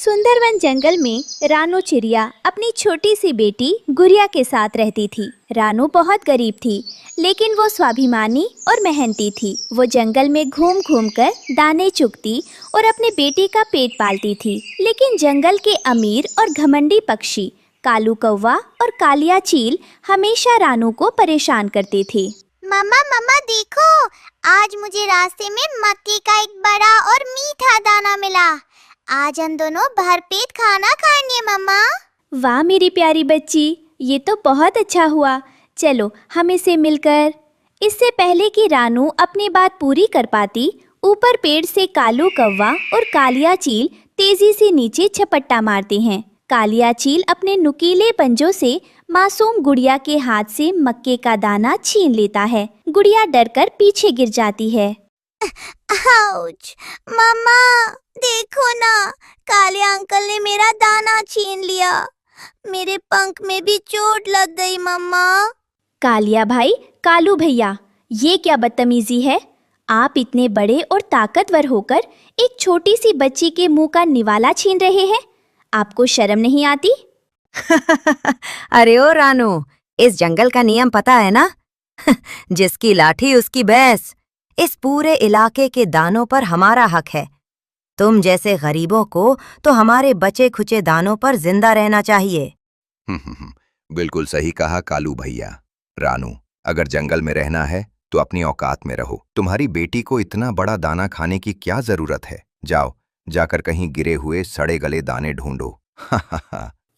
सुंदरवन जंगल में रानू चिड़िया अपनी छोटी सी बेटी गुड़िया के साथ रहती थी। रानू बहुत गरीब थी, लेकिन वो स्वाभिमानी और मेहनती थी। वो जंगल में घूम घूम कर दाने चुगती और अपने बेटी का पेट पालती थी। लेकिन जंगल के अमीर और घमंडी पक्षी कालू कौवा और कालिया चील हमेशा रानू को परेशान करते थे। मम्मा मम्मा देखो, आज मुझे रास्ते में मक्के का एक बड़ा और मीठा दाना मिला। आज हम दोनों भरपेट खाना खाएंगे मम्मा। वाह मेरी प्यारी बच्ची, ये तो बहुत अच्छा हुआ। चलो हम इसे मिलकर। इससे पहले कि रानू अपनी बात पूरी कर पाती, ऊपर पेड़ से कालू कौवा और कालिया चील तेजी से नीचे झपट्टा मारते हैं। कालिया चील अपने नुकीले पंजों से मासूम गुड़िया के हाथ से मक्के का दाना छीन लेता है। गुड़िया डरकर पीछे गिर जाती है। आउच! मम्मा देखो ना, काले अंकल ने मेरा दाना छीन लिया। मेरे पंख में भी चोट लग गई मम्मा। कालिया भाई, कालू भैया, ये क्या बदतमीजी है? आप इतने बड़े और ताकतवर होकर एक छोटी सी बच्ची के मुंह का निवाला छीन रहे हैं। आपको शर्म नहीं आती? अरे ओ रानू, इस जंगल का नियम पता है ना? जिसकी लाठी उसकी भैंस। इस पूरे इलाके के दानों पर हमारा हक है। तुम जैसे गरीबों को तो हमारे बचे खुचे दानों पर जिंदा रहना चाहिए। बिल्कुल सही कहा कालू भैया। रानू, अगर जंगल में रहना है तो अपनी औकात में रहो। तुम्हारी बेटी को इतना बड़ा दाना खाने की क्या जरूरत है? जाओ, जाकर कहीं गिरे हुए सड़े गले दाने ढूंढो।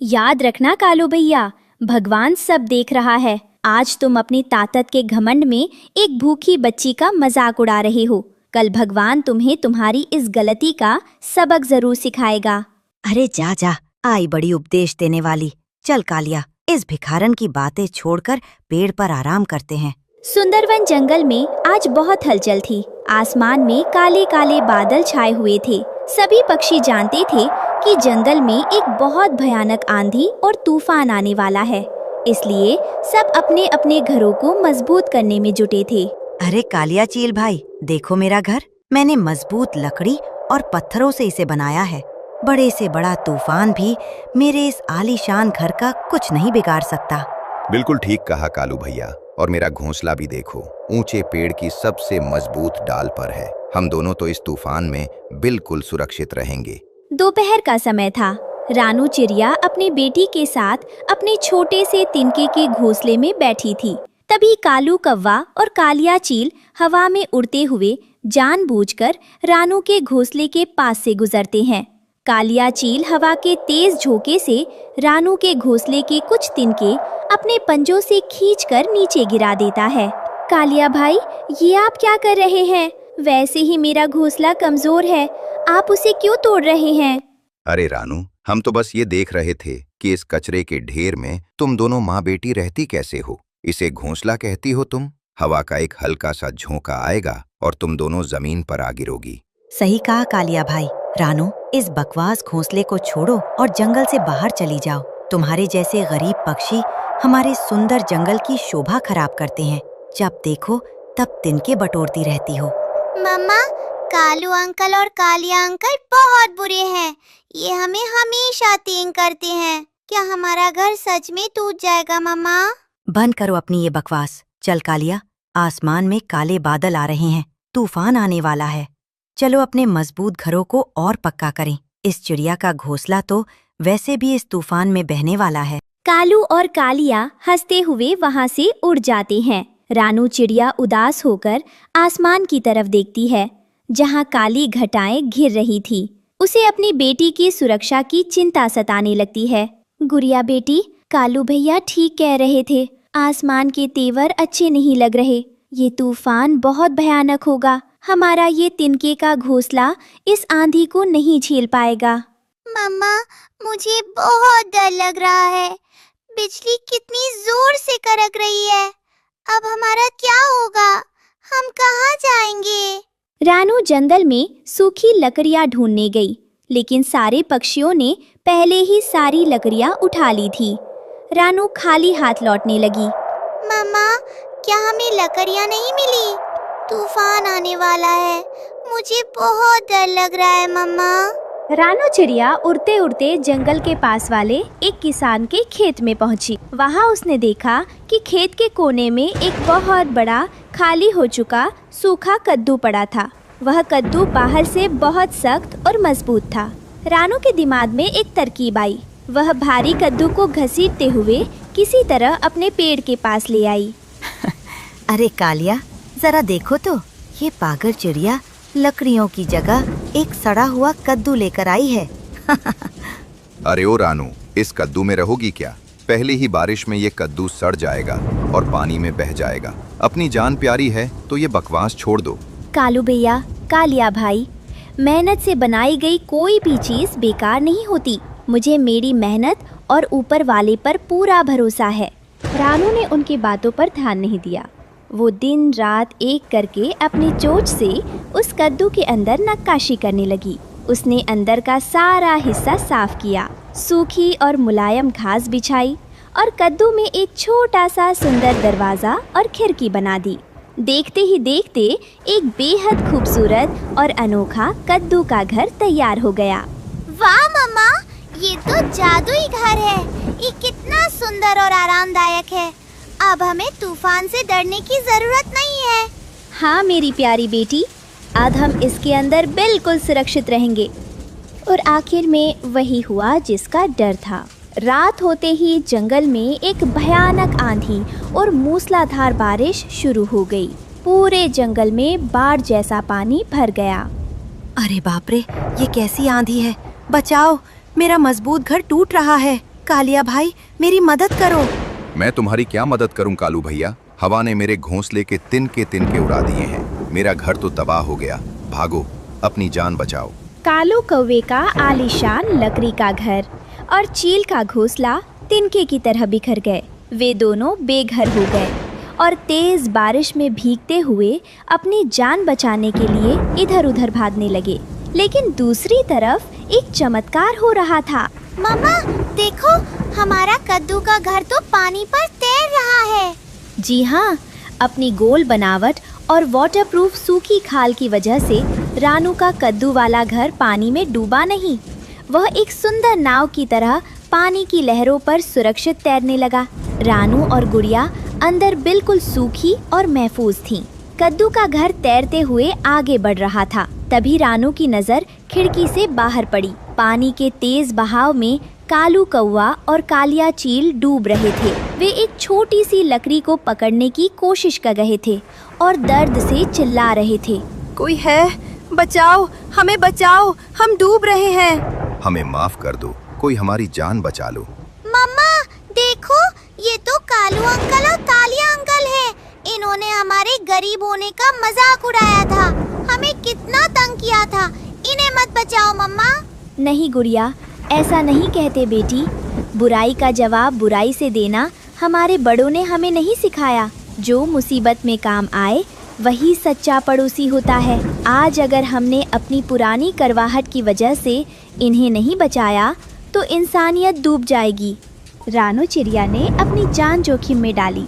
याद रखना कालू भैया, भगवान सब देख रहा है। आज तुम अपनी ताकत के घमंड में एक भूखी बच्ची का मजाक उड़ा रहे हो। कल भगवान तुम्हें तुम्हारी इस गलती का सबक जरूर सिखाएगा। अरे जा जा, आई बड़ी उपदेश देने वाली। चल कालिया, इस भिखारन की बातें छोड़कर पेड़ पर आराम करते हैं। सुंदरवन जंगल में आज बहुत हलचल थी। आसमान में काले काले बादल छाए हुए थे। सभी पक्षी जानते थे कि जंगल में एक बहुत भयानक आंधी और तूफान आने वाला है। इसलिए सब अपने अपने घरों को मजबूत करने में जुटे थे। अरे कालिया चील भाई, देखो मेरा घर। मैंने मजबूत लकड़ी और पत्थरों से इसे बनाया है। बड़े से बड़ा तूफान भी मेरे इस आलीशान घर का कुछ नहीं बिगाड़ सकता। बिल्कुल ठीक कहा कालू भैया। और मेरा घोंसला भी देखो, ऊंचे पेड़ की सबसे मजबूत डाल पर है। हम दोनों तो इस तूफान में बिल्कुल सुरक्षित रहेंगे। दोपहर का समय था। रानू चिड़िया अपनी बेटी के साथ अपने छोटे से तिनके के घोंसले में बैठी थी। तभी कालू कौवा और कालिया चील हवा में उड़ते हुए जानबूझकर रानू के घोंसले के पास से गुजरते हैं। कालिया चील हवा के तेज झोंके से रानू के घोंसले के कुछ तिनके अपने पंजों से खींचकर नीचे गिरा देता है। कालिया भाई, ये आप क्या कर रहे हैं? वैसे ही मेरा घोंसला कमजोर है, आप उसे क्यों तोड़ रहे हैं? अरे रानू, हम तो बस ये देख रहे थे कि इस कचरे के ढेर में तुम दोनों माँ बेटी रहती कैसे हो। इसे घोंसला कहती हो तुम? हवा का एक हल्का सा झोंका आएगा और तुम दोनों जमीन पर आ गिरोगी। सही कहा कालिया भाई। रानू, इस बकवास घोंसले को छोड़ो और जंगल से बाहर चली जाओ। तुम्हारे जैसे गरीब पक्षी हमारे सुंदर जंगल की शोभा खराब करते हैं। जब देखो तब तिनके बटोरती रहती हो। मम्मा, कालू अंकल और कालिया अंकल बहुत बुरे हैं। ये हमें हमेशा तंग करते हैं। क्या हमारा घर सच में टूट जाएगा मम्मा? बंद करो अपनी ये बकवास। चल कालिया, आसमान में काले बादल आ रहे हैं। तूफान आने वाला है। चलो अपने मजबूत घरों को और पक्का करें। इस चिड़िया का घोंसला तो वैसे भी इस तूफान में बहने वाला है। कालू और कालिया हंसते हुए वहाँ से उड़ जाते हैं। रानू चिड़िया उदास होकर आसमान की तरफ देखती है, जहाँ काली घटाएं घिर रही थी। उसे अपनी बेटी की सुरक्षा की चिंता सताने लगती है। गुड़िया बेटी, कालू भैया ठीक कह रहे थे। आसमान के तेवर अच्छे नहीं लग रहे। ये तूफान बहुत भयानक होगा। हमारा ये तिनके का घोंसला इस आंधी को नहीं झेल पाएगा। मम्मा, मुझे बहुत डर लग रहा है। बिजली कितनी जोर से कड़क रही है। अब हमारा क्या होगा? हम कहाँ जाएंगे? रानू जंगल में सूखी लकड़ियाँ ढूंढने गई, लेकिन सारे पक्षियों ने पहले ही सारी लकड़ियाँ उठा ली थी। रानू खाली हाथ लौटने लगी। मम्मा, क्या हमें लकड़ियाँ नहीं मिली? तूफान आने वाला है। मुझे बहुत डर लग रहा है मम्मा। रानू चिड़िया उड़ते उड़ते जंगल के पास वाले एक किसान के खेत में पहुंची। वहां उसने देखा कि खेत के कोने में एक बहुत बड़ा खाली हो चुका सूखा कद्दू पड़ा था। वह कद्दू बाहर से बहुत सख्त और मजबूत था। रानू के दिमाग में एक तरकीब आई। वह भारी कद्दू को घसीटते हुए किसी तरह अपने पेड़ के पास ले आई। अरे कालिया, जरा देखो तो, ये पागल चिड़िया लकड़ियों की जगह एक सड़ा हुआ कद्दू लेकर आई है। अरे ओ रानू, इस कद्दू में रहोगी क्या? पहली ही बारिश में ये कद्दू सड़ जाएगा और पानी में बह जाएगा। अपनी जान प्यारी है तो ये बकवास छोड़ दो। कालू भैया, कालिया भाई, मेहनत से बनाई गई कोई भी चीज बेकार नहीं होती। मुझे मेरी मेहनत और ऊपर वाले पर पूरा भरोसा है। रानू ने उनकी बातों पर ध्यान नहीं दिया। वो दिन रात एक करके अपनी चोंच से उस कद्दू के अंदर नक्काशी करने लगी। उसने अंदर का सारा हिस्सा साफ किया, सूखी और मुलायम घास बिछाई और कद्दू में एक छोटा सा सुंदर दरवाजा और खिड़की बना दी। देखते ही देखते एक बेहद खूबसूरत और अनोखा कद्दू का घर तैयार हो गया। वाह मम्मा, ये तो जादुई घर है। ये कितना सुंदर और आरामदायक है। अब हमें तूफान से डरने की जरूरत नहीं है। हाँ मेरी प्यारी बेटी, आज हम इसके अंदर बिल्कुल सुरक्षित रहेंगे। और आखिर में वही हुआ जिसका डर था। रात होते ही जंगल में एक भयानक आंधी और मूसलाधार बारिश शुरू हो गई। पूरे जंगल में बाढ़ जैसा पानी भर गया। अरे बाप रे, ये कैसी आंधी है? बचाओ, मेरा मजबूत घर टूट रहा है। कालिया भाई, मेरी मदद करो। मैं तुम्हारी क्या मदद करूं कालू भैया? हवा ने मेरे घोंसले के तिनके उड़ा दिए हैं। मेरा घर तो तबाह हो गया। भागो, अपनी जान बचाओ। कालू कौवे का आलीशान लकड़ी का घर और चील का घोंसला तिनके की तरह बिखर गए। वे दोनों बेघर हो गए और तेज बारिश में भीगते हुए अपनी जान बचाने के लिए इधर उधर भागने लगे। लेकिन दूसरी तरफ एक चमत्कार हो रहा था। मम्मा देखो, हमारा कद्दू का घर तो पानी पर तैर रहा है। जी हाँ, अपनी गोल बनावट और वाटरप्रूफ सूखी खाल की वजह से रानू का कद्दू वाला घर पानी में डूबा नहीं। वह एक सुंदर नाव की तरह पानी की लहरों पर सुरक्षित तैरने लगा। रानू और गुड़िया अंदर बिल्कुल सूखी और महफूज थीं। कद्दू का घर तैरते हुए आगे बढ़ रहा था। तभी रानू की नजर खिड़की से बाहर पड़ी। पानी के तेज बहाव में कालू कौवा और कालिया चील डूब रहे थे। वे एक छोटी सी लकड़ी को पकड़ने की कोशिश कर रहे थे और दर्द से चिल्ला रहे थे। कोई है? बचाओ, हमें बचाओ, हम डूब रहे हैं। हमें माफ कर दो, कोई हमारी जान बचा लो। मम्मा देखो, ये तो कालू अंकल और कालिया अंकल हैं। इन्होंने हमारे गरीब होने का मजाक उड़ाया था। हमें कितना तंग किया था। इन्हें मत बचाओ मम्मा। नहीं गुड़िया, ऐसा नहीं कहते बेटी। बुराई का जवाब बुराई से देना हमारे बड़ों ने हमें नहीं सिखाया। जो मुसीबत में काम आए वही सच्चा पड़ोसी होता है। आज अगर हमने अपनी पुरानी करवाहट की वजह से इन्हें नहीं बचाया तो इंसानियत डूब जाएगी। रानू चिड़िया ने अपनी जान जोखिम में डाली।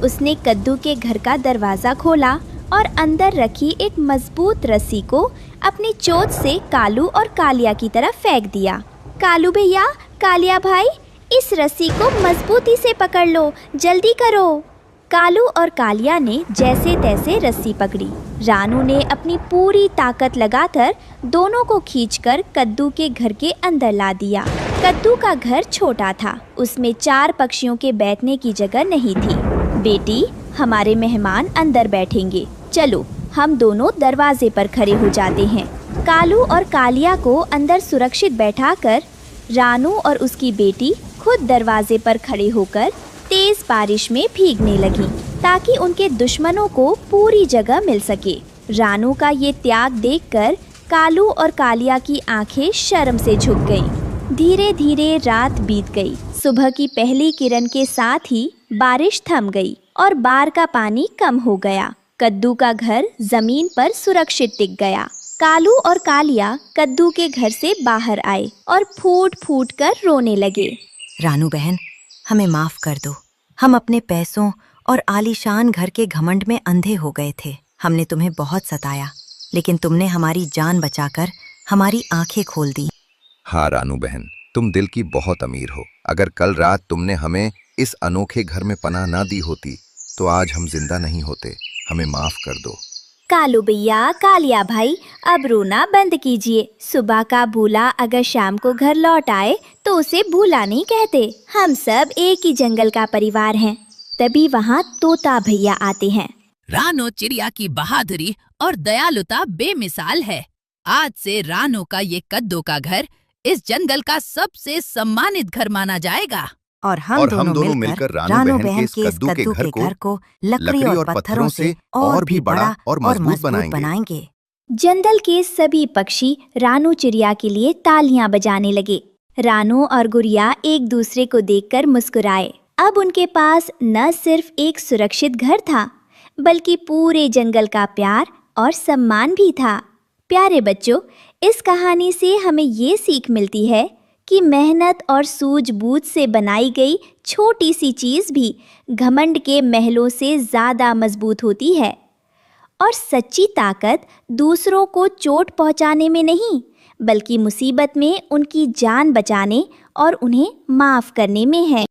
उसने कद्दू के घर का दरवाज़ा खोला और अंदर रखी एक मजबूत रस्सी को अपनी चोंच से कालू और कालिया की तरफ फेंक दिया। कालू भैया, कालिया भाई, इस रस्सी को मजबूती से पकड़ लो, जल्दी करो। कालू और कालिया ने जैसे तैसे रस्सी पकड़ी। रानू ने अपनी पूरी ताकत लगाकर दोनों को खींचकर कद्दू के घर के अंदर ला दिया। कद्दू का घर छोटा था, उसमें 4 पक्षियों के बैठने की जगह नहीं थी। बेटी, हमारे मेहमान अंदर बैठेंगे। चलो, हम दोनों दरवाजे पर खड़े हो जाते हैं। कालू और कालिया को अंदर सुरक्षित बैठाकर रानू और उसकी बेटी खुद दरवाजे पर खड़े होकर तेज बारिश में भीगने लगी ताकि उनके दुश्मनों को पूरी जगह मिल सके। रानू का ये त्याग देखकर कालू और कालिया की आंखें शर्म से झुक गईं। धीरे धीरे रात बीत गई। सुबह की पहली किरण के साथ ही बारिश थम गई और बाढ़ का पानी कम हो गया। कद्दू का घर जमीन पर सुरक्षित टिक गया। कालू और कालिया कद्दू के घर से बाहर आए और फूट फूट कर रोने लगे। रानू बहन, हमें माफ कर दो। हम अपने पैसों और आलीशान घर के घमंड में अंधे हो गए थे। हमने तुम्हें बहुत सताया, लेकिन तुमने हमारी जान बचाकर हमारी आंखें खोल दी। हाँ रानू बहन, तुम दिल की बहुत अमीर हो। अगर कल रात तुमने हमें इस अनोखे घर में पनाह ना दी होती तो आज हम जिंदा नहीं होते। हमें माफ कर दो। कालू भैया, कालिया भाई, अब रोना बंद कीजिए। सुबह का भूला अगर शाम को घर लौट आए तो उसे भूला नहीं कहते। हम सब एक ही जंगल का परिवार हैं। तभी वहाँ तोता भैया आते हैं। रानो चिड़िया की बहादुरी और दयालुता बेमिसाल है। आज से रानो का ये कद्दू का घर इस जंगल का सबसे सम्मानित घर माना जाएगा। और हम दोनों मिलकर रानो बहन के इस कद्दू के घर को लकड़ी और पत्थरों से और भी बड़ा और मजबूत बनाएंगे। जंगल के सभी पक्षी रानू चिड़िया के लिए तालियां बजाने लगे। रानू और गुड़िया एक दूसरे को देखकर मुस्कुराए। अब उनके पास न सिर्फ एक सुरक्षित घर था, बल्कि पूरे जंगल का प्यार और सम्मान भी था। प्यारे बच्चों, इस कहानी से हमें ये सीख मिलती है कि मेहनत और सूझबूझ से बनाई गई छोटी सी चीज़ भी घमंड के महलों से ज़्यादा मजबूत होती है। और सच्ची ताकत दूसरों को चोट पहुंचाने में नहीं, बल्कि मुसीबत में उनकी जान बचाने और उन्हें माफ़ करने में है।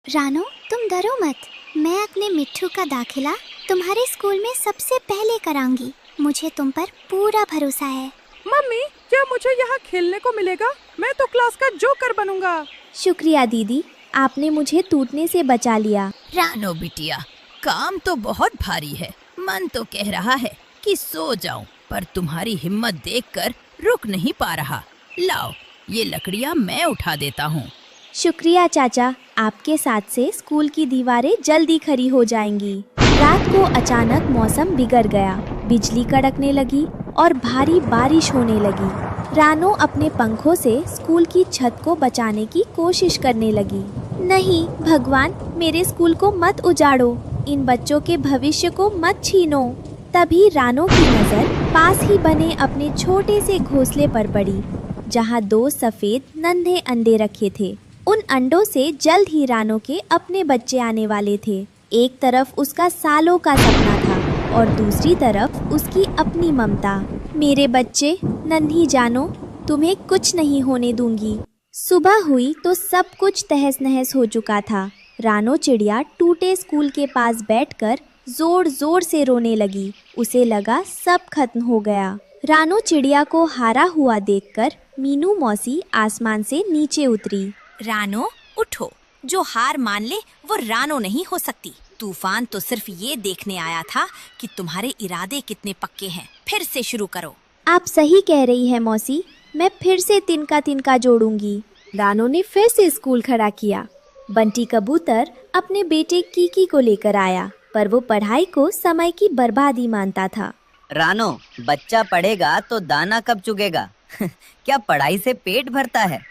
रानो, तुम डरो मत। मैं अपने मिट्ठू का दाखिला तुम्हारे स्कूल में सबसे पहले कराऊंगी। मुझे तुम पर पूरा भरोसा है। मम्मी, क्या मुझे यहाँ खेलने को मिलेगा? मैं तो क्लास का जोकर बनूंगा। शुक्रिया दीदी, आपने मुझे टूटने से बचा लिया। रानो बिटिया, काम तो बहुत भारी है। मन तो कह रहा है कि सो जाऊं, पर तुम्हारी हिम्मत देखकर रुक नहीं पा रहा। लाओ, ये लकड़ियाँ मैं उठा देता हूँ। शुक्रिया चाचा, आपके साथ से स्कूल की दीवारें जल्दी खड़ी हो जाएंगी। रात को अचानक मौसम बिगड़ गया। बिजली कड़कने लगी और भारी बारिश होने लगी। रानो अपने पंखों से स्कूल की छत को बचाने की कोशिश करने लगी। नहीं भगवान, मेरे स्कूल को मत उजाड़ो, इन बच्चों के भविष्य को मत छीनो। तभी रानो की नजर पास ही बने अपने छोटे से घोंसले पर पड़ी, जहाँ 2 सफेद नन्हे अंडे रखे थे। उन अंडों से जल्द ही रानो के अपने बच्चे आने वाले थे। एक तरफ उसका सालों का सपना था और दूसरी तरफ उसकी अपनी ममता। मेरे बच्चे, नन्ही जानो, तुम्हें कुछ नहीं होने दूंगी। सुबह हुई तो सब कुछ तहस नहस हो चुका था। रानो चिड़िया टूटे स्कूल के पास बैठकर जोर जोर से रोने लगी। उसे लगा सब खत्म हो गया। रानो चिड़िया को हारा हुआ देखकर मीनू मौसी आसमान से नीचे उतरी। रानो उठो, जो हार मान ले वो रानो नहीं हो सकती। तूफान तो सिर्फ ये देखने आया था कि तुम्हारे इरादे कितने पक्के हैं। फिर से शुरू करो। आप सही कह रही है मौसी, मैं फिर से तिनका तिनका जोड़ूंगी। रानो ने फिर से स्कूल खड़ा किया। बंटी कबूतर अपने बेटे कीकी को लेकर आया, पर वो पढ़ाई को समय की बर्बादी मानता था। रानो, बच्चा पढ़ेगा तो दाना कब चुगेगा? क्या पढ़ाई से पेट भरता है?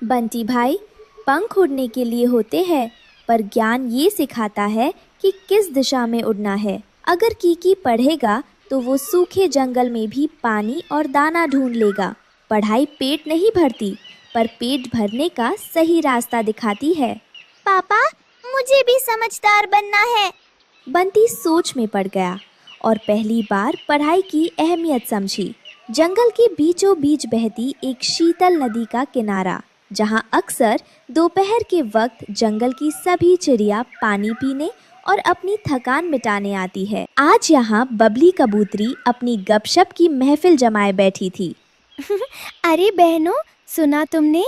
बंटी भाई, पंख उड़ने के लिए होते हैं, पर ज्ञान ये सिखाता है कि किस दिशा में उड़ना है। अगर कीकी पढ़ेगा तो वो सूखे जंगल में भी पानी और दाना ढूंढ लेगा। पढ़ाई पेट नहीं भरती, पर पेट भरने का सही रास्ता दिखाती है। पापा, मुझे भी समझदार बनना है। बंटी सोच में पड़ गया और पहली बार पढ़ाई की अहमियत समझी। जंगल के बीचों बीच बहती एक शीतल नदी का किनारा, जहां अक्सर दोपहर के वक्त जंगल की सभी चिड़िया पानी पीने और अपनी थकान मिटाने आती है। आज यहाँ बबली कबूतरी अपनी गपशप की महफिल जमाए बैठी थी। अरे बहनों, सुना तुमने?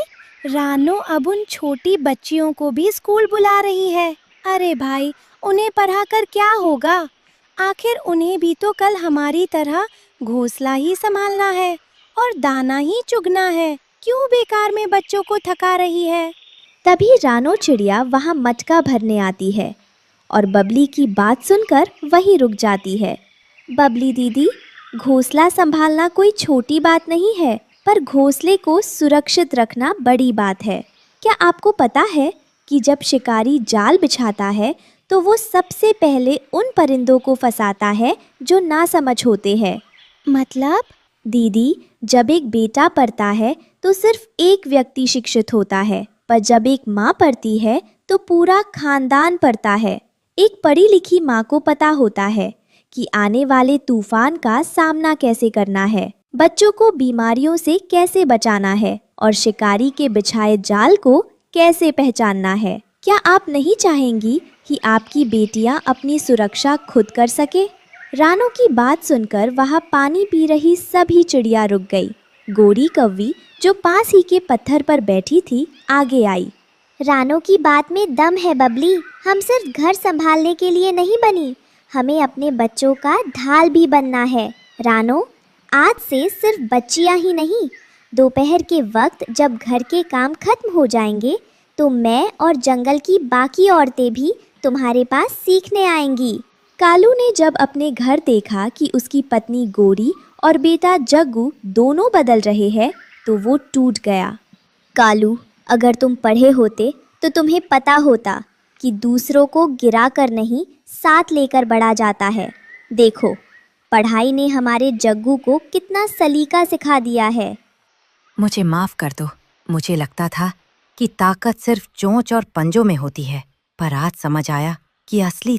रानो अब उन छोटी बच्चियों को भी स्कूल बुला रही है। अरे भाई, उन्हें पढ़ाकर क्या होगा? आखिर उन्हें भी तो कल हमारी तरह घोंसला ही संभालना है और दाना ही चुगना है। क्यों बेकार में बच्चों को थका रही है? तभी रानो चिड़िया वहाँ मटका भरने आती है और बबली की बात सुनकर वहीं रुक जाती है। बबली दीदी, घोंसला संभालना कोई छोटी बात नहीं है, पर घोंसले को सुरक्षित रखना बड़ी बात है। क्या आपको पता है कि जब शिकारी जाल बिछाता है तो वो सबसे पहले उन परिंदों को फंसाता है जो नासमझ होते हैं? मतलब? दीदी, जब एक बेटा पढ़ता है तो सिर्फ एक व्यक्ति शिक्षित होता है, पर जब एक माँ पढ़ती है तो पूरा खानदान पढ़ता है। एक पढ़ी लिखी माँ को पता होता है कि आने वाले तूफान का सामना कैसे करना है, बच्चों को बीमारियों से कैसे बचाना है और शिकारी के बिछाए जाल को कैसे पहचानना है। क्या आप नहीं चाहेंगी कि आपकी बेटियां अपनी सुरक्षा खुद कर सके? रानू की बात सुनकर वहाँ पानी पी रही सभी चिड़िया रुक गई। गोरी कौवी जो पास ही के पत्थर पर बैठी थी आगे आई। रानू की बात में दम है बबली। हम सिर्फ घर संभालने के लिए नहीं बनी, हमें अपने बच्चों का ढाल भी बनना है। रानू, आज से सिर्फ बच्चियां ही नहीं, दोपहर के वक्त जब घर के काम खत्म हो जाएंगे तो मैं और जंगल की बाकी औरतें भी तुम्हारे पास सीखने आएंगी। कालू ने जब अपने घर देखा कि उसकी पत्नी गोरी और बेटा जग्गू दोनों बदल रहे हैं तो वो टूट गया। कालू, अगर तुम पढ़े होते तो तुम्हें पता होता कि दूसरों को गिरा कर नहीं, साथ लेकर बढ़ा जाता है। देखो, पढ़ाई ने हमारे जग्गू को कितना सलीका सिखा दिया है। मुझे माफ कर दो। मुझे लगता था कि ताकत सिर्फ चोंच और पंजों में होती है, पर आज समझ आया कि असली